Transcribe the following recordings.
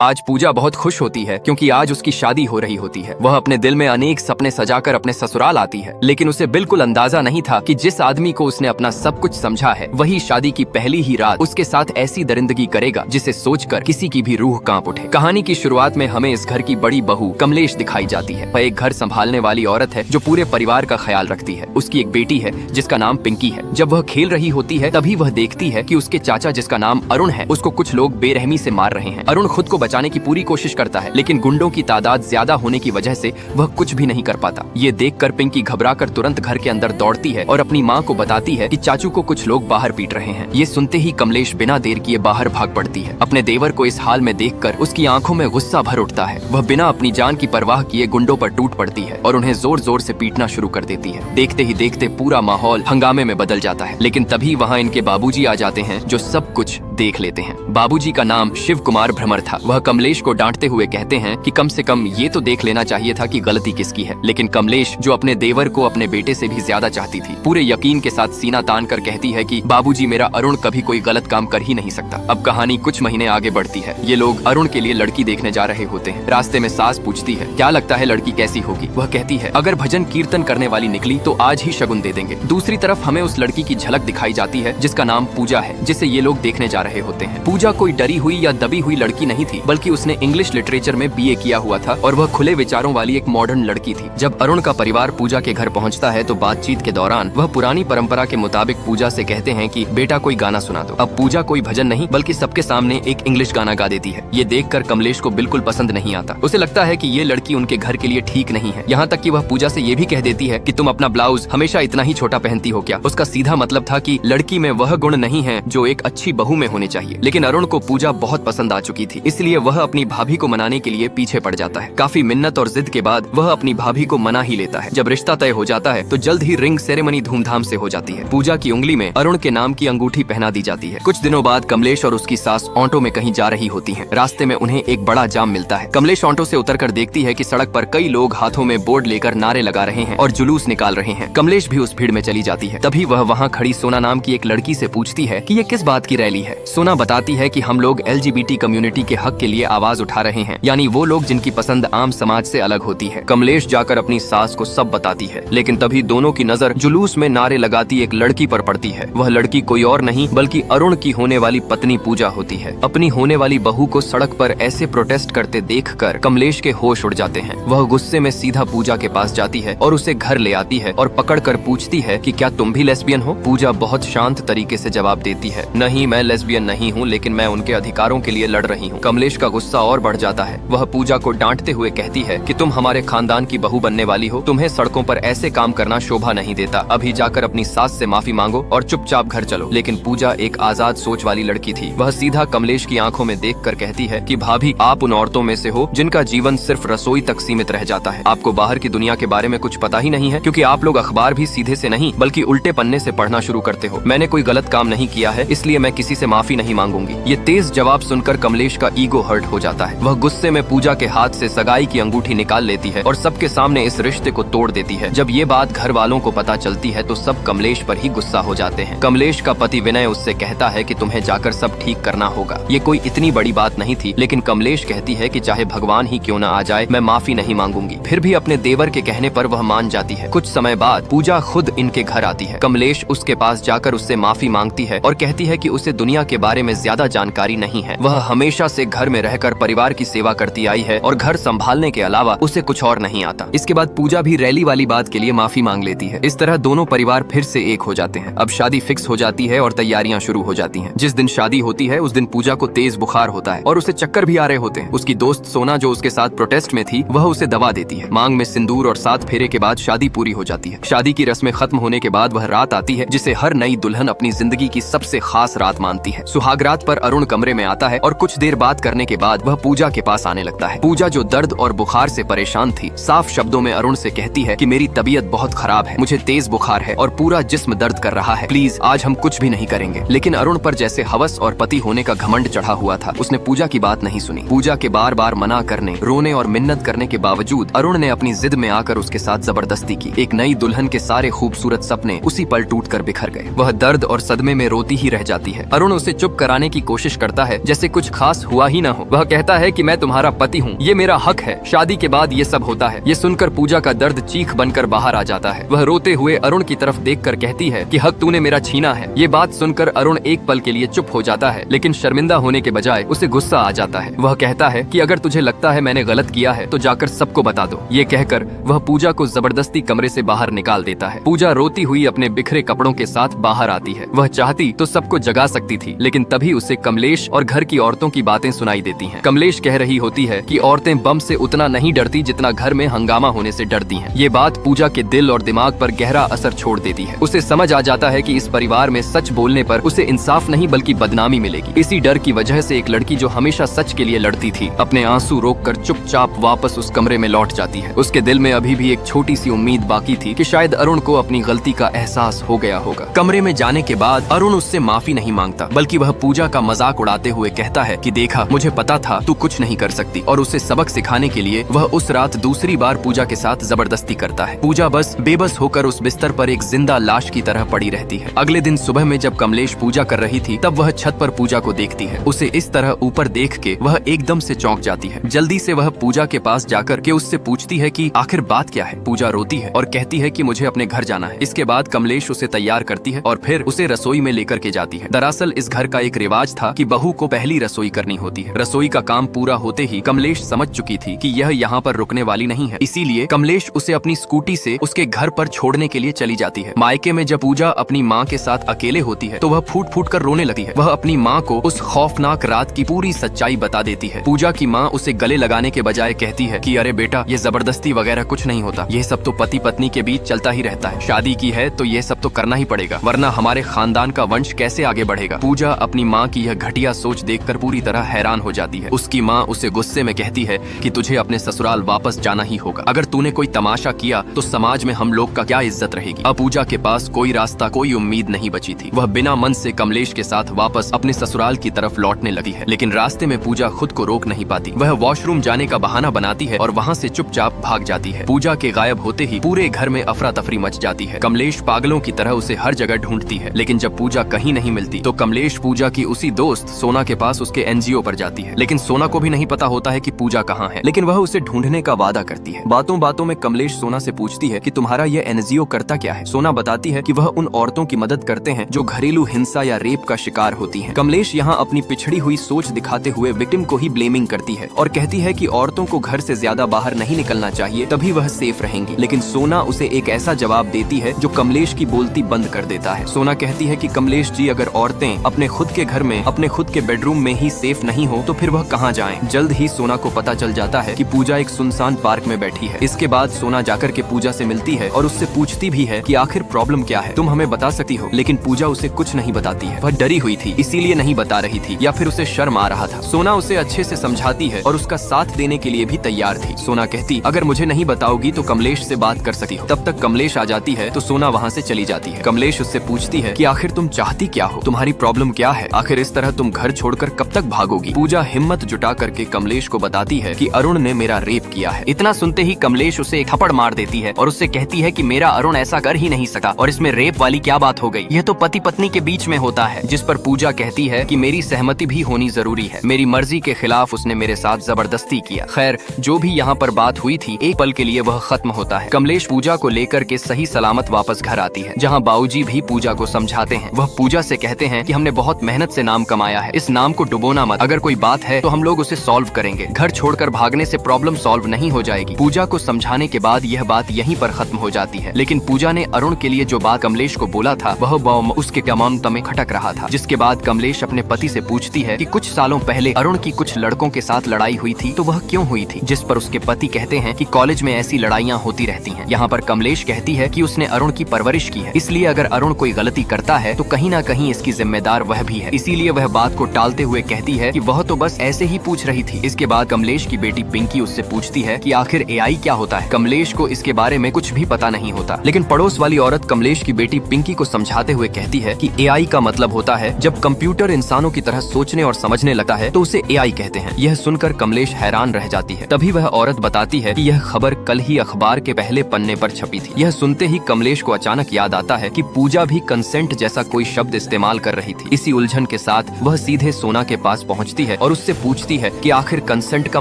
आज पूजा बहुत खुश होती है क्योंकि आज उसकी शादी हो रही होती है। वह अपने दिल में अनेक सपने सजाकर अपने ससुराल आती है, लेकिन उसे बिल्कुल अंदाजा नहीं था कि जिस आदमी को उसने अपना सब कुछ समझा है वही शादी की पहली ही रात उसके साथ ऐसी दरिंदगी करेगा जिसे सोचकर किसी की भी रूह कांप उठे। कहानी की शुरुआत में हमें इस घर की बड़ी बहू कमलेश दिखाई जाती है। वह एक घर संभालने वाली औरत है जो पूरे परिवार का ख्याल रखती है। उसकी एक बेटी है जिसका नाम पिंकी है। जब वह खेल रही होती है तभी वह देखती है कि उसके चाचा जिसका नाम अरुण है उसको कुछ लोग बेरहमी से मार रहे हैं। अरुण खुद को बचाने की पूरी कोशिश करता है, लेकिन गुंडों की तादाद ज्यादा होने की वजह से वह कुछ भी नहीं कर पाता। ये देखकर पिंकी घबराकर तुरंत घर के अंदर दौड़ती है और अपनी माँ को बताती है कि चाचू को कुछ लोग बाहर पीट रहे हैं। ये सुनते ही कमलेश बिना देर किए बाहर भाग पड़ती है। अपने देवर को इस हाल में देखकर उसकी आंखों में गुस्सा भर उठता है। वह बिना अपनी जान की परवाह किए गुंडों पर टूट पड़ती है और उन्हें जोर जोर से पीटना शुरू कर देती है। देखते ही देखते पूरा माहौल हंगामे में बदल जाता है, लेकिन तभी वहाँ इनके बाबूजी आ जाते हैं जो सब कुछ देख लेते हैं। बाबूजी का नाम शिव कुमार भ्रमर था। वह कमलेश को डांटते हुए कहते हैं कि कम से कम ये तो देख लेना चाहिए था कि गलती किसकी है। लेकिन कमलेश, जो अपने देवर को अपने बेटे से भी ज्यादा चाहती थी, पूरे यकीन के साथ सीना तान कर कहती है कि बाबूजी, मेरा अरुण कभी कोई गलत काम कर ही नहीं सकता। अब कहानी कुछ महीने आगे बढ़ती है। ये लोग अरुण के लिए लड़की देखने जा रहे होते हैं। रास्ते में सास पूछती है, क्या लगता है लड़की कैसी होगी? वह कहती है, अगर भजन कीर्तन करने वाली निकली तो आज ही शगुन दे देंगे। दूसरी तरफ हमें उस लड़की की झलक दिखाई जाती है जिसका नाम पूजा है, जिसे ये लोग देखने जा रहे होते हैं। पूजा कोई डरी हुई या दबी हुई लड़की नहीं थी, बल्कि उसने इंग्लिश लिटरेचर में बीए किया हुआ था और वह खुले विचारों वाली एक मॉडर्न लड़की थी। जब अरुण का परिवार पूजा के घर पहुंचता है तो बातचीत के दौरान वह पुरानी परंपरा के मुताबिक पूजा से कहते हैं कि बेटा कोई गाना सुना दो। अब पूजा कोई भजन नहीं बल्कि सबके सामने एक इंग्लिश गाना गा देती है। ये देखकर कमलेश को बिल्कुल पसंद नहीं आता। उसे लगता है कि ये लड़की उनके घर के लिए ठीक नहीं है। यहाँ तक कि वह पूजा से ये भी कह देती है कि तुम अपना ब्लाउज हमेशा इतना ही छोटा पहनती हो क्या? उसका सीधा मतलब था कि लड़की में वह गुण नहीं है जो एक अच्छी बहू में होने चाहिए। लेकिन अरुण को पूजा बहुत पसंद आ चुकी थी, इसलिए वह अपनी भाभी को मनाने के लिए पीछे पड़ जाता है। काफी मिन्नत और जिद के बाद वह अपनी भाभी को मना ही लेता है। जब रिश्ता तय हो जाता है तो जल्द ही रिंग सेरेमनी धूमधाम से हो जाती है। पूजा की उंगली में अरुण के नाम की अंगूठी पहना दी जाती है। कुछ दिनों बाद कमलेश और उसकी सास ऑटो में कहीं जा रही होती हैं। रास्ते में उन्हें एक बड़ा जाम मिलता है। कमलेश ऑटो से उतरकर देखती है कि सड़क पर कई लोग हाथों में बोर्ड लेकर नारे लगा रहे हैं और जुलूस निकाल रहे हैं। कमलेश भी उस भीड़ में चली जाती है। तभी वह वहाँ खड़ी सोना नाम की एक लड़की से पूछती है कि ये किस बात की रैली है। सोना बताती है कि हम लोग LGBT कम्युनिटी के हक के लिए आवाज उठा रहे हैं, यानी वो लोग जिनकी पसंद आम समाज से अलग होती है। कमलेश जाकर अपनी सास को सब बताती है, लेकिन तभी दोनों की नजर जुलूस में नारे लगाती एक लड़की पर पड़ती है। वह लड़की कोई और नहीं बल्कि अरुण की होने वाली पत्नी पूजा होती है। अपनी होने वाली बहू को सड़क पर ऐसे प्रोटेस्ट करते देखकर कमलेश के होश उड़ जाते हैं। वह गुस्से में सीधा पूजा के पास जाती है और उसे घर ले आती है और पकड़कर पूछती है कि क्या तुम भी लेस्बियन हो? पूजा बहुत शांत तरीके से जवाब देती है, नहीं, मैं लेस्बियन नहीं हूँ, लेकिन मैं उनके अधिकारों के लिए लड़ रही हूँ। कमलेश का गुस्सा और बढ़ जाता है। वह पूजा को डांटते हुए कहती है कि तुम हमारे खानदान की बहू बनने वाली हो, तुम्हें सड़कों पर ऐसे काम करना शोभा नहीं देता। अभी जाकर अपनी सास से माफी मांगो और चुपचाप घर चलो। लेकिन पूजा एक आजाद सोच वाली लड़की थी। वह सीधा कमलेश की आंखों में देखकर कहती है कि भाभी, आप उन औरतों में से हो जिनका जीवन सिर्फ रसोई तक सीमित रह जाता है। आपको बाहर की दुनिया के बारे में कुछ पता ही नहीं है, क्योंकि आप लोग अखबार भी सीधे से नहीं बल्कि उल्टे पन्ने से पढ़ना शुरू करते हो। मैंने कोई गलत काम नहीं किया है, इसलिए मैं किसी से माफी नहीं मांगूंगी। ये तेज जवाब सुनकर कमलेश का ईगो हर्ट हो जाता है। वह गुस्से में पूजा के हाथ से सगाई की अंगूठी निकाल लेती है और सबके सामने इस रिश्ते को तोड़ देती है। जब ये बात घर वालों को पता चलती है तो सब कमलेश पर ही गुस्सा हो जाते हैं। कमलेश का पति विनय उससे कहता है कि तुम्हें जाकर सब ठीक करना होगा। ये कोई इतनी बड़ी बात नहीं थी, लेकिन कमलेश कहती है कि चाहे भगवान ही क्यों न आ जाए, मैं माफी नहीं मांगूंगी। फिर भी अपने देवर के कहने पर वह मान जाती है। कुछ समय बाद पूजा खुद इनके घर आती है। कमलेश उसके पास जाकर उससे माफी मांगती है और कहती है कि उसे दुनिया के बारे में ज्यादा जानकारी नहीं है। वह हमेशा से घर में रहकर परिवार की सेवा करती आई है और घर संभालने के अलावा उसे कुछ और नहीं आता। इसके बाद पूजा भी रैली वाली बात के लिए माफी मांग लेती है। इस तरह दोनों परिवार फिर से एक हो जाते हैं। अब शादी फिक्स हो जाती है और तैयारियां शुरू हो जाती हैं। जिस दिन शादी होती है उस दिन पूजा को तेज बुखार होता है और उसे चक्कर भी आ रहे होते हैं। उसकी दोस्त सोना, जो उसके साथ प्रोटेस्ट में थी, वह उसे दवा देती है। मांग में सिंदूर और 7 फेरे के बाद शादी पूरी हो जाती है। शादी की रस्में खत्म होने के बाद वह रात आती है जिसे हर नई दुल्हन अपनी जिंदगी की सबसे खास रात मानती है। सुहाग रात पर अरुण कमरे में आता है और कुछ देर बात करने के बाद वह पूजा के पास आने लगता है। पूजा, जो दर्द और बुखार से परेशान थी, साफ शब्दों में अरुण से कहती है कि मेरी तबीयत बहुत खराब है, मुझे तेज बुखार है और पूरा जिस्म दर्द कर रहा है, प्लीज आज हम कुछ भी नहीं करेंगे। लेकिन अरुण पर जैसे हवस और पति होने का घमंड चढ़ा हुआ था। उसने पूजा की बात नहीं सुनी। पूजा के बार बार मना करने, रोने और मिन्नत करने के बावजूद अरुण ने अपनी जिद में आकर उसके साथ जबरदस्ती की। एक नई दुल्हन के सारे खूबसूरत सपने उसी पल टूट कर बिखर गए। वह दर्द और सदमे में रोती ही रह जाती है। अरुण उसे उसे चुप कराने की कोशिश करता है जैसे कुछ खास हुआ ही ना हो। वह कहता है कि मैं तुम्हारा पति हूँ, ये मेरा हक है, शादी के बाद ये सब होता है। ये सुनकर पूजा का दर्द चीख बनकर बाहर आ जाता है। वह रोते हुए अरुण की तरफ देखकर कहती है कि हक तूने मेरा छीना है। ये बात सुनकर अरुण एक पल के लिए चुप हो जाता है, लेकिन शर्मिंदा होने के बजाय उसे गुस्सा आ जाता है। वह कहता है कि अगर तुझे लगता है मैंने गलत किया है तो जाकर सबको बता दो। ये कहकर वह पूजा को जबरदस्ती कमरे से बाहर निकाल देता है। पूजा रोती हुई अपने बिखरे कपड़ों के साथ बाहर आती है। वह चाहती तो सबको जगा सकती थी, लेकिन तभी उसे कमलेश और घर की औरतों की बातें सुनाई देती हैं। कमलेश कह रही होती है कि औरतें बम से उतना नहीं डरती जितना घर में हंगामा होने से डरती हैं। ये बात पूजा के दिल और दिमाग पर गहरा असर छोड़ देती है। उसे समझ आ जाता है कि इस परिवार में सच बोलने पर उसे इंसाफ नहीं बल्कि बदनामी मिलेगी। इसी डर की वजह से एक लड़की जो हमेशा सच के लिए लड़ती थी, अपने आंसू रोककर चुपचाप वापस उस कमरे में लौट जाती है। उसके दिल में अभी भी एक छोटी सी उम्मीद बाकी थी कि शायद अरुण को अपनी गलती का एहसास हो गया होगा। कमरे में जाने के बाद अरुण उससे माफी नहीं मांगता, बल्कि वह पूजा का मजाक उड़ाते हुए कहता है कि देखा, मुझे पता था तू कुछ नहीं कर सकती, और उसे सबक सिखाने के लिए वह उस रात दूसरी बार पूजा के साथ जबरदस्ती करता है। पूजा बस बेबस होकर उस बिस्तर पर एक जिंदा लाश की तरह पड़ी रहती है। अगले दिन सुबह में जब कमलेश पूजा कर रही थी, तब वह छत पर पूजा को देखती है। उसे इस तरह ऊपर देख के वह एकदम से चौंक जाती है। जल्दी से वह पूजा के पास जाकर के उससे पूछती है कि आखिर बात क्या है। पूजा रोती है और कहती है कि मुझे अपने घर जाना है। इसके बाद कमलेश उसे तैयार करती है और फिर उसे रसोई में लेकर के जाती है। दरअसल इस घर का एक रिवाज था कि बहू को पहली रसोई करनी होती है। रसोई का काम पूरा होते ही कमलेश समझ चुकी थी कि यह यहाँ पर रुकने वाली नहीं है, इसीलिए कमलेश उसे अपनी स्कूटी से उसके घर पर छोड़ने के लिए चली जाती है। मायके में जब पूजा अपनी माँ के साथ अकेले होती है तो वह फूट फूट कर रोने लगती है। वह अपनी माँ को उस खौफनाक रात की पूरी सच्चाई बता देती है। पूजा की माँ उसे गले लगाने के बजाय कहती है कि अरे बेटा, ये जबरदस्ती वगैरह कुछ नहीं होता, ये सब तो पति पत्नी के बीच चलता ही रहता है। शादी की है तो ये सब तो करना ही पड़ेगा, वरना हमारे खानदान का वंश कैसे आगे बढ़ेगा। पूजा अपनी माँ की यह घटिया सोच देखकर पूरी तरह हैरान हो जाती है। उसकी माँ उसे गुस्से में कहती है कि तुझे अपने ससुराल वापस जाना ही होगा। अगर तूने कोई तमाशा किया तो समाज में हम लोग का क्या इज्जत रहेगी। अब पूजा के पास कोई रास्ता, कोई उम्मीद नहीं बची थी। वह बिना मन से कमलेश के साथ वापस अपने ससुराल की तरफ लौटने लगी है, लेकिन रास्ते में पूजा खुद को रोक नहीं पाती। वह वॉशरूम जाने का बहाना बनाती है और वहाँ से चुपचाप भाग जाती है। पूजा के गायब होते ही पूरे घर में अफरा तफरी मच जाती है। कमलेश पागलों की तरह उसे हर जगह ढूंढती है, लेकिन जब पूजा कहीं नहीं मिलती तो कमलेश पूजा की उसी दोस्त सोना के पास उसके एनजीओ पर जाती है। लेकिन सोना को भी नहीं पता होता है कि पूजा कहाँ है, लेकिन वह उसे ढूंढने का वादा करती है। बातों बातों में कमलेश सोना से पूछती है कि तुम्हारा यह एनजीओ करता क्या है। सोना बताती है कि वह उन औरतों की मदद करते हैं जो घरेलू हिंसा या रेप का शिकार होती हैं। कमलेश यहाँ अपनी पिछड़ी हुई सोच दिखाते हुए विक्टिम को ही ब्लेमिंग करती है और कहती है कि औरतों को घर से ज्यादा बाहर नहीं निकलना चाहिए, तभी वह सेफ रहेंगी। लेकिन सोना उसे एक ऐसा जवाब देती है जो कमलेश की बोलती बंद कर देता है। सोना कहती है कि कमलेश जी, अगर औरतें अपने खुद के घर में, अपने खुद के बेडरूम में ही सेफ नहीं हो तो फिर वह कहाँ जाएं। जल्द ही सोना को पता चल जाता है कि पूजा एक सुनसान पार्क में बैठी है। इसके बाद सोना जाकर के पूजा से मिलती है और उससे पूछती भी है कि आखिर प्रॉब्लम क्या है, तुम हमें बता सकती हो। लेकिन पूजा उसे कुछ नहीं बताती है। वह डरी हुई थी, इसीलिए नहीं बता रही थी, या फिर उसे शर्म आ रहा था। सोना उसे अच्छे से समझाती है और उसका साथ देने के लिए भी तैयार थी। सोना कहती, अगर मुझे नहीं बताओगी तो कमलेश से बात कर सकती हो। तब तक कमलेश आ जाती है तो सोना वहाँ से चली जाती है। कमलेश उससे पूछती है कि आखिर तुम चाहती क्या हो, तुम्हारी प्रॉब्लम क्या है, आखिर इस तरह तुम घर छोड़कर कब तक भागोगी। पूजा हिम्मत जुटा करके कमलेश को बताती है कि अरुण ने मेरा रेप किया है। इतना सुनते ही कमलेश उसे एक थप्पड़ मार देती है और उससे कहती है कि मेरा अरुण ऐसा कर ही नहीं सका, और इसमें रेप वाली क्या बात हो गई, यह तो पति पत्नी के बीच में होता है। जिस पर पूजा कहती है कि मेरी सहमति भी होनी जरूरी है, मेरी मर्जी के खिलाफ उसने मेरे साथ जबरदस्ती किया। खैर, जो भी यहाँ पर बात हुई थी, एक पल के लिए वह खत्म होता है। कमलेश पूजा को लेकर के सही सलामत वापस घर आती है, जहाँ बाबूजी भी पूजा को समझाते हैं। वह पूजा से कहते हैं कि हमने बहुत मेहनत से नाम कमाया है, इस नाम को डुबोना मत, अगर कोई बात है तो हम लोग उसे सॉल्व करेंगे, घर छोड़कर भागने से प्रॉब्लम सॉल्व नहीं हो जाएगी। पूजा को समझाने के बाद यह बात यहीं पर खत्म हो जाती है। लेकिन पूजा ने अरुण के लिए जो बात कमलेश को बोला था, वह बॉम्ब उसके कमान में खटक रहा था। जिसके बाद कमलेश अपने पति से पूछती है कि कुछ सालों पहले अरुण की कुछ लड़कों के साथ लड़ाई हुई थी, तो वह क्यों हुई थी। जिस पर उसके पति कहते हैं कि कॉलेज में ऐसी लड़ाइयाँ होती रहती हैं। यहाँ पर कमलेश कहती है कि उसने अरुण की परवरिश की है, इसलिए अगर अरुण कोई गलती करता है तो कहीं ना कहीं इसकी जिम्मेदार वह भी है। इसीलिए वह बात को टालते हुए कहती है कि वह तो बस ऐसे ही पूछ रही थी। इसके बाद कमलेश की बेटी पिंकी उससे पूछती है कि आखिर एआई क्या होता है। कमलेश को इसके बारे में कुछ भी पता नहीं होता, लेकिन पड़ोस वाली औरत कमलेश की बेटी पिंकी को समझाते हुए कहती है कि एआई का मतलब होता है जब कंप्यूटर इंसानों की तरह सोचने और समझने लगता है तो उसे एआई कहते हैं। यह सुनकर कमलेश हैरान रह जाती है। तभी वह औरत बताती है कि यह खबर कल ही अखबार के पहले पन्ने पर छपी थी। यह सुनते ही कमलेश को अचानक याद आता है कि पूजा भी कंसेंट जैसा कोई शब्द इस्तेमाल कर रही थी। इसी उलझन के साथ वह सीधे सोना के पास पहुंचती है और उससे पूछती है कि आखिर कंसेंट का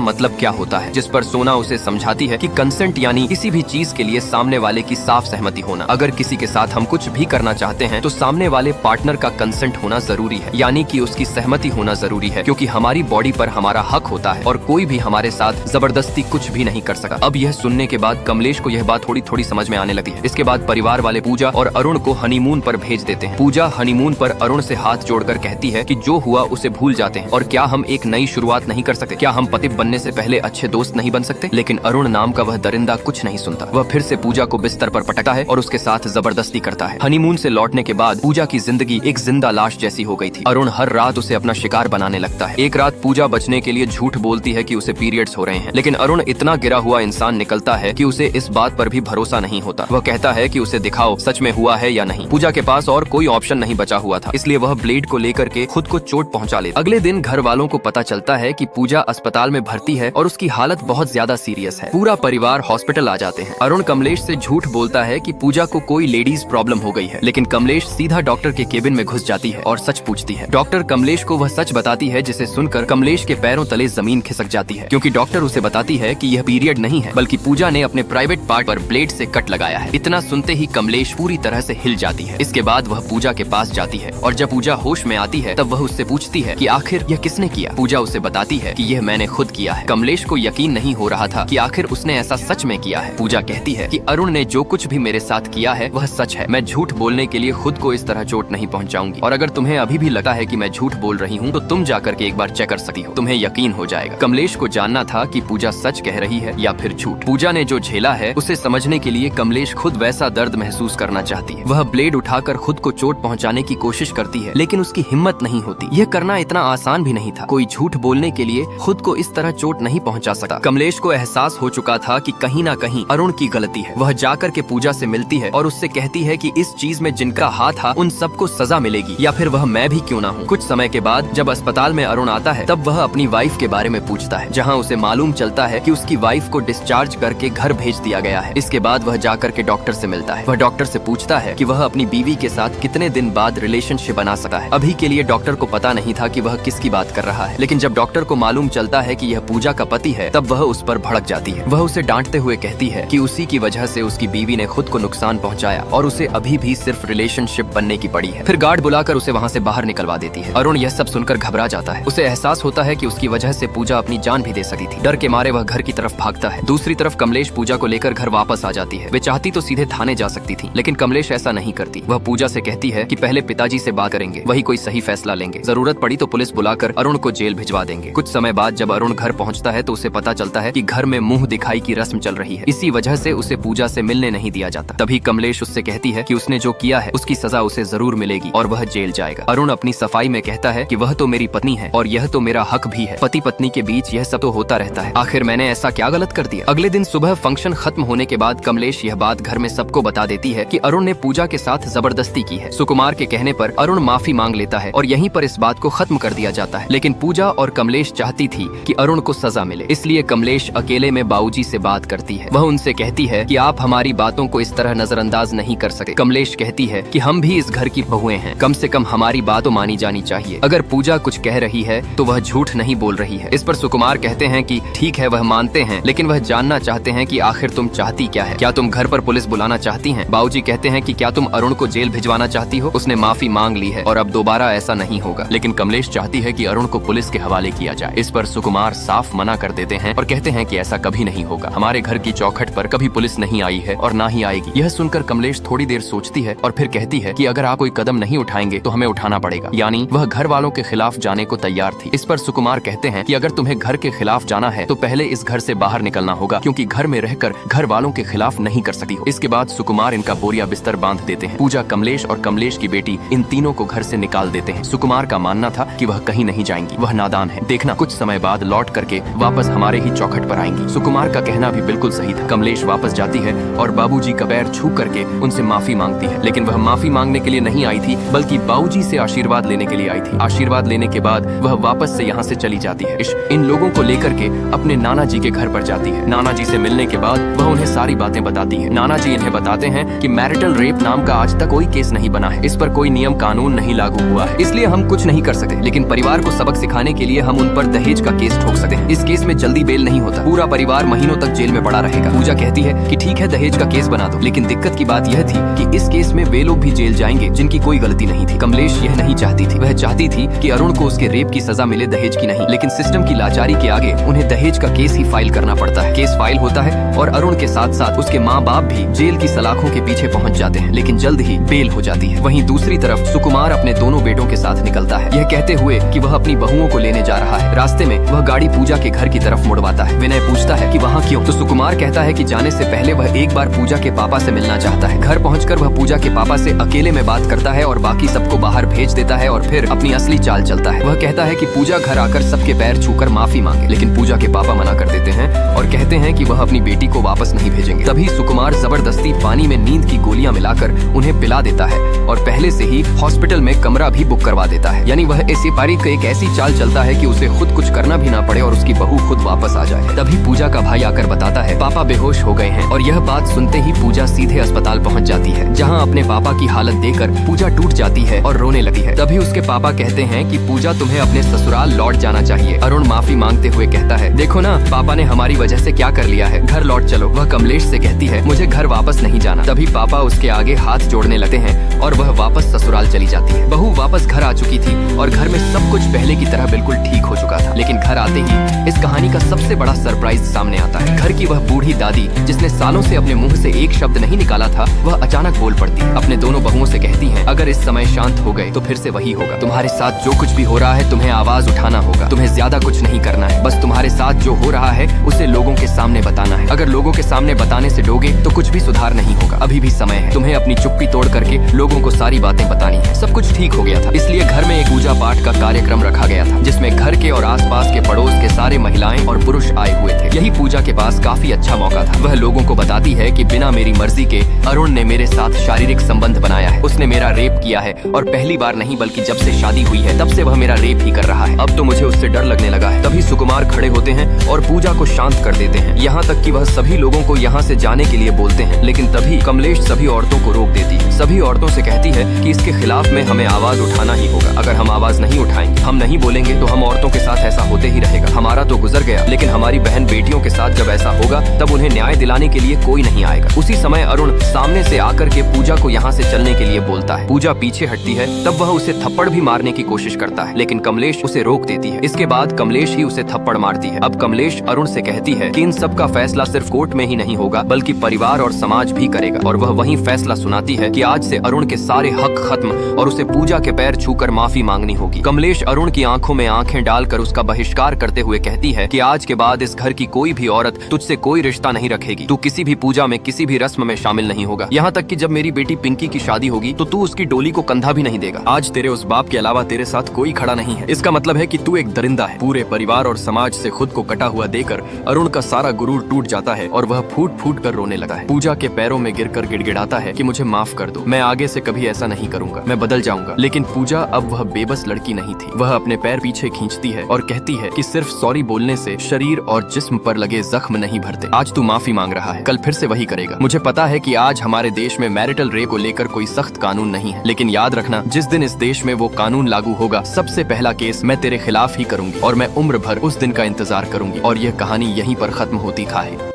मतलब क्या होता है, जिस पर सोना उसे समझाती है कि कंसेंट यानी किसी भी चीज के लिए सामने वाले की साफ सहमति होना। अगर किसी के साथ हम कुछ भी करना चाहते हैं तो सामने वाले पार्टनर का कंसेंट होना जरूरी है, यानी कि उसकी सहमति होना जरूरी है, क्योंकि हमारी बॉडी पर हमारा हक होता है और कोई भी हमारे साथ जबरदस्ती कुछ भी नहीं कर सकता। अब यह सुनने के बाद कमलेश को यह बात थोड़ी थोड़ी समझ में आने लगी है। इसके बाद परिवार वाले पूजा और अरुण को हनीमून पर भेज देते हैं। पूजा हनीमून पर अरुण से हाथ जोड़कर कहती है कि जो हुआ उसे भूल जाते हैं और क्या हम एक नई शुरुआत नहीं कर सकते, क्या हम पति बनने से पहले अच्छे दोस्त नहीं बन सकते। लेकिन अरुण नाम का वह दरिंदा कुछ नहीं सुनता। वह फिर से पूजा को बिस्तर पर पटकता है और उसके साथ जबरदस्ती करता है। हनीमून से लौटने के बाद पूजा की जिंदगी एक जिंदा लाश जैसी हो गई थी। अरुण हर रात उसे अपना शिकार बनाने लगता है। एक रात पूजा बचने के लिए झूठ बोलती है कि उसे पीरियड्स हो रहे हैं, लेकिन अरुण इतना गिरा हुआ इंसान निकलता है कि उसे इस बात पर भी भरोसा नहीं होता। वह कहता है कि उसे दिखाओ सच में हुआ है या नहीं। पूजा के पास और कोई ऑप्शन नहीं बचा हुआ था, इसलिए वह ब्लेड को लेकर के खुद को चोट पहुंचा लेती। अगले दिन घर वालों को पता चलता है कि पूजा अस्पताल में भर्ती है और उसकी हालत बहुत ज्यादा सीरियस है। पूरा परिवार हॉस्पिटल आ जाते हैं। अरुण कमलेश से झूठ बोलता है कि पूजा को कोई लेडीज प्रॉब्लम हो गई है, लेकिन कमलेश सीधा डॉक्टर के केबिन में घुस जाती है और सच पूछती है। डॉक्टर कमलेश को वह सच बताती है, जिसे सुनकर कमलेश के पैरों तले जमीन खिसक जाती है, क्योंकि डॉक्टर उसे बताती है कि यह पीरियड नहीं है, बल्कि पूजा ने अपने प्राइवेट पार्ट पर ब्लेड से कट लगाया है। इतना सुनते ही कमलेश पूरी तरह से हिल जाती है। इसके बाद वह पूजा के पास जाती है और जब पूजा होश में आती है तब वह उससे पूछती है कि आखिर यह किसने किया। पूजा उसे बताती है कि यह मैंने खुद किया है। कमलेश को यकीन नहीं हो रहा था कि आखिर उसने ऐसा सच में किया है। पूजा कहती है कि अरुण ने जो कुछ भी मेरे साथ किया है वह सच है। मैं झूठ बोलने के लिए खुद को इस तरह चोट नहीं पहुंचाऊंगी, और अगर तुम्हें अभी भी लगता है कि मैं झूठ बोल रही हूँ तो तुम जाकर के एक बार चेक कर सकती हो, तुम्हें यकीन हो जाएगा। कमलेश को जानना था कि पूजा सच कह रही है या फिर झूठ। पूजा ने जो झेला है उसे समझने के लिए कमलेश खुद वैसा दर्द महसूस करना चाहती है। वह ब्लेड उठाकर खुद को चोट पहुंचाने की कोशिश करती है, लेकिन उसकी हिम्मत नहीं होती। यह करना इतना आसान भी नहीं था। कोई झूठ बोलने के लिए खुद को इस तरह चोट नहीं पहुंचा सकता। कमलेश को एहसास हो चुका था कि कहीं ना कहीं अरुण की गलती है। वह जाकर के पूजा से मिलती है और उससे कहती है कि इस चीज में जिनका हाथ था उन सबको सजा मिलेगी, या फिर वह मैं भी क्यों ना हूँ। कुछ समय के बाद जब अस्पताल में अरुण आता है तब वह अपनी वाइफ के बारे में पूछता है, जहाँ उसे मालूम चलता है कि उसकी वाइफ को डिस्चार्ज करके घर भेज दिया गया है। इसके बाद वह जाकर के डॉक्टर से मिलता है। वह डॉक्टर से पूछता है कि वह अपनी बीवी के साथ कितने दिन बाद रिलेशनशिप बना सकता है। अभी के लिए डॉक्टर को पता नहीं था कि वह किसकी बात कर रहा है, लेकिन जब डॉक्टर को मालूम चलता है कि यह पूजा का पति है तब वह उस पर भड़क जाती है। वह उसे डांटते हुए कहती है कि उसी की वजह से उसकी बीवी ने खुद को नुकसान पहुंचाया और उसे अभी भी सिर्फ रिलेशनशिप बनने की पड़ी है। फिर गार्ड बुलाकर उसे वहाँ से बाहर निकलवा देती है। अरुण यह सब सुनकर घबरा जाता है। उसे एहसास होता है कि उसकी वजह से पूजा अपनी जान भी दे सकती थी। डर के मारे वह घर की तरफ भागता है। दूसरी तरफ कमलेश पूजा को लेकर घर वापस आ जाती है। वे चाहती तो सीधे थाने जा सकती थी, लेकिन कमलेश ऐसा नहीं करती। वह पूजा से कहती है कि पहले पिताजी से बात करेंगे, वही कोई सही फैसला लेंगे। जरूरत पड़ी तो पुलिस बुलाकर अरुण को जेल भिजवा देंगे। कुछ समय बाद जब अरुण घर पहुंचता है तो उसे पता चलता है कि घर में मुंह दिखाई की रस्म चल रही है। इसी वजह से उसे पूजा से मिलने नहीं दिया जाता। तभी कमलेश उससे कहती है कि उसने जो किया है उसकी सजा उसे जरूर मिलेगी और वह जेल जाएगा। अरुण अपनी सफाई में कहता है कि वह तो मेरी पत्नी है और यह तो मेरा हक भी है। पति पत्नी के बीच यह सब तो होता रहता है, आखिर मैंने ऐसा क्या गलत कर दिया। अगले दिन सुबह फंक्शन खत्म होने के बाद कमलेश यह बात घर में सबको बता देती है कि अरुण ने पूजा के साथ जबरदस्ती की है। सुकुमार के कहने पर अरुण माफी मांग लेता है और यहीं पर इस बात को खत्म कर दिया जाता है। लेकिन पूजा और कमलेश चाहती थी कि अरुण को सजा मिले, इसलिए कमलेश अकेले में बाबूजी से बात करती है। वह उनसे कहती है कि आप हमारी बातों को इस तरह नजरअंदाज नहीं कर सकते। कमलेश कहती है कि हम भी इस घर की बहुएं हैं, कम से कम हमारी बात तो मानी जानी चाहिए। अगर पूजा कुछ कह रही है तो वह झूठ नहीं बोल रही है। इस पर सुकुमार कहते हैं कि ठीक है, वह मानते हैं, लेकिन वह जानना चाहते हैं कि आखिर तुम चाहती क्या है। क्या तुम घर पर पुलिस बुलाना चाहती हैं? बाबूजी कहते हैं कि क्या तुम अरुण को जेल भिजवाना चाहती हो? उसने माफी मांग ली है और अब दोबारा ऐसा नहीं होगा। लेकिन कमलेश चाहती है कि अरुण को पुलिस के हवाले किया जाए। इस पर सुकुमार साफ मना कर देते हैं और कहते हैं कि ऐसा कभी नहीं होगा। हमारे घर की चौखट पर कभी पुलिस नहीं आई है और ना ही आएगी। यह सुनकर कमलेश थोड़ी देर सोचती है और फिर कहती है कि अगर आप कोई कदम नहीं उठाएंगे तो हमें उठाना पड़ेगा। यानी वह घर वालों के खिलाफ जाने को तैयार थी। इस पर सुकुमार कहते हैं कि अगर तुम्हें घर के खिलाफ जाना है तो पहले इस घर से बाहर निकलना होगा, क्योंकि घर में रहकर घर वालों के खिलाफ नहीं कर सकती हो। इसके बाद सुकुमार इनका बोरिया बिस्तर बांध देते हैं। पूजा, कमलेश और कमलेश की बेटी इन तीनों को घर से निकाल देते हैं। सुकुमार का मानना था कि वह कहीं नहीं जाएंगी, वह नादान है। देखना कुछ समय बाद लौट करके वापस हमारे ही चौखट पर आएंगी। सुकुमार का कहना भी बिल्कुल सही था। कमलेश वापस जाती है और बाबूजी का पैर छू करके उनसे माफी मांगती है, लेकिन वह माफी मांगने के लिए नहीं आई थी, बल्कि बाबूजी से आशीर्वाद लेने के लिए आई थी। आशीर्वाद लेने के बाद वह वापस से यहाँ से चली जाती है। इन लोगों को लेकर के अपने नाना जी के घर पर जाती है। नाना जी से मिलने के बाद वह उन्हें सारी बातें बताती है। नाना जी इन्हें बताते हैं कि मैरिटल रेप नाम का आज तक कोई केस नहीं बना है, इस पर कोई नियम कानून नहीं लागू हुआ है, इसलिए हम कुछ नहीं कर सकते। लेकिन परिवार को सबक सिखाने के लिए हम उन पर दहेज का केस ठोक सकते हैं। इस केस में जल्दी बेल नहीं होता, पूरा परिवार महीनों तक जेल में पड़ा रहेगा। पूजा कहती है कि ठीक है दहेज का केस बना दो, लेकिन दिक्कत की बात यह थी कि इस केस में वे लोग भी जेल जाएंगे जिनकी कोई गलती नहीं थी। कमलेश यह नहीं चाहती थी, वह चाहती थी कि अरुण को उसके रेप की सजा मिले, दहेज की नहीं। लेकिन सिस्टम की लाचारी के आगे उन्हें दहेज का केस ही फाइल करना पड़ता है। केस फाइल होता है और अरुण के साथ साथ उसके माँ बाप भी जेल की सलाखों के पीछे पहुंच जाते हैं, लेकिन जल्द ही बेल हो जाती है। वहीं दूसरी तरफ सुकुमार अपने दोनों बेटों के साथ निकलता है, यह कहते हुए कि वह अपनी बहुओं को लेने जा रहा है। रास्ते में वह गाड़ी पूजा के घर की तरफ मुड़वाता है। विनय पूछता है कि वहाँ क्यों, तो सुकुमार कहता है कि जाने से पहले वह एक बार पूजा के पापा से मिलना चाहता है। घर पहुंचकर वह पूजा के पापा से अकेले में बात करता है और बाकी सबको बाहर भेज देता है और फिर अपनी असली चाल चलता है। वह कहता है कि पूजा घर आकर सबके पैर छूकर माफी मांगे, लेकिन पूजा के पापा मना कर देते हैं और कहते हैं कि वह अपनी बेटी को वापस नहीं भेजेंगे। तभी सुकुमार जबरदस्ती पानी में नींद की गोलियां मिलाकर उन्हें पिला देता है और पहले से ही हॉस्पिटल में कमरा भी बुक करवा देता है। यानी वह ऐसी पारिक एक ऐसी चाल चलता है कि उसे खुद कुछ करना भी ना पड़े और उसकी बहू खुद वापस आ जाए। तभी पूजा का भाई आकर बताता है पापा बेहोश हो गए हैं, और यह बात सुनते ही पूजा सीधे अस्पताल पहुंच जाती है, जहां अपने पापा की हालत देखकर पूजा टूट जाती है और रोने लगती है। तभी उसके पापा कहते हैं कि पूजा तुम्हें अपने ससुराल लौट जाना चाहिए। अरुण माफी मांगते हुए कहता है देखो ना पापा ने हमारी वजह से क्या कर लिया है, घर लौट चलो। वह कमलेश से कहती है मुझे घर वापस नहीं जाना। तभी पापा उसके आगे हाथ जोड़ने लगते हैं और वह वापस ससुराल चली जाती है। बहू वापस घर आ चुकी थी और घर में सब कुछ पहले की तरह बिल्कुल ठीक हो चुका था, लेकिन घर आते ही इस कहानी का सबसे बड़ा सरप्राइज सामने आता है। घर की वह बूढ़ी दादी जिसने सालों से अपने मुंह से एक शब्द नहीं निकाला था, वह अचानक बोल पड़ती है। अपने दोनों बहुओं से कहती है अगर इस समय शांत हो गए तो फिर से वही होगा। तुम्हारे साथ जो कुछ भी हो रहा है तुम्हें आवाज उठाना होगा, तुम्हें ज्यादा कुछ नहीं करना है, बस तुम्हारे साथ जो हो रहा है उसे लोगों के सामने बताना है। अगर लोगों के सामने बताने से डरोगे तो कुछ भी सुधार नहीं होगा। अभी भी समय है, तुम्हें अपनी चुप्पी तोड़ करके लोगों को सारी बातें बतानी है। सब कुछ ठीक हो गया था, इसलिए घर में एक पूजा पाठ का कार्यक्रम रखा गया था, जिसमें घर के और आसपास के पड़ोस के सारे महिलाएं और पुरुष आए हुए थे। यही पूजा के पास काफी अच्छा मौका था। वह लोगों को बताती है कि बिना मेरी मर्जी के अरुण ने मेरे साथ शारीरिक संबंध बनाया है, उसने मेरा रेप किया है और पहली बार नहीं बल्कि जब से शादी हुई है तब से वह मेरा रेप ही कर रहा है। अब तो मुझे उससे डर लगने लगा है। तभी सुकुमार खड़े होते हैं और पूजा को शांत कर देते हैं, यहाँ तक कि वह सभी लोगों को यहाँ से जाने के लिए बोलते हैं। लेकिन तभी कमलेश सभी औरतों को रोक देती है। सभी औरतों से कहती है कि इसके खिलाफ में हमें आवाज उठाना ही होगा। अगर हम आवाज नहीं उठाएंगे, हम नहीं बोलेंगे तो हम औरतों के साथ ऐसा होते ही रहेगा। हमारा तो गुजर गया, लेकिन हमारी बहन बेटियों के साथ जब ऐसा होगा तब उन्हें न्याय दिलाने के लिए कोई नहीं आएगा। उसी समय अरुण सामने से आकर के पूजा को यहाँ से चलने के लिए बोलता है। पूजा पीछे हटती है, तब वह उसे थप्पड़ भी मारने की कोशिश करता है, लेकिन कमलेश उसे रोक देती है। इसके बाद कमलेश ही उसे थप्पड़ मारती है। अब कमलेश अरुण से कहती है कि इन सब का फैसला सिर्फ कोर्ट में ही नहीं होगा बल्कि परिवार और समाज भी करेगा, और वह वही फैसला सुनाती है कि आज से अरुण के सारे हक खत्म और उसे पूजा के पैर छूकर माफी मांगनी होगी। कमलेश अरुण की आंखों में आंखें डालकर उसका बहिष्कार करते हुए कहती है कि आज के बाद इस घर की कोई भी औरत तुझसे कोई रिश्ता नहीं रखेगी, तू किसी भी पूजा में किसी भी रस्म में शामिल नहीं होगा, यहाँ तक कि जब मेरी बेटी पिंकी की शादी होगी तो तू उसकी डोली को कंधा भी नहीं देगा। आज तेरे उस बाप के अलावा तेरे साथ कोई खड़ा नहीं है। इसका मतलब है कि तू एक दरिंदा है। पूरे परिवार और समाज से खुद को कटा हुआ देकर अरुण का सारा गुरूर टूट जाता है और वह फूट फूट कर रोने लगा है। पूजा के पैरों में गिरकर गिड़गिड़ाता है कि मुझे माफ कर दो, मैं आगे से कभी ऐसा नहीं करूंगा, मैं बदल जाऊंगा। लेकिन पूजा अब वह बेबस लड़की नहीं थी। वह अपने पैर पीछे खींचती है और कहती है कि सिर्फ सॉरी बोलने से शरीर और जिस्म पर लगे जख्म नहीं भरते। आज तू माफी मांग रहा है, कल फिर से वही करेगा। मुझे पता है कि आज हमारे देश में मैरिटल रेप को लेकर कोई सख्त कानून नहीं है, लेकिन याद रखना जिस दिन इस देश में वो कानून लागू होगा सबसे पहला केस मैं तेरे खिलाफ ही करूंगी और मैं उम्र भर उस दिन का इंतजार करूंगी। और यह कहानी यहीं पर खत्म होती है।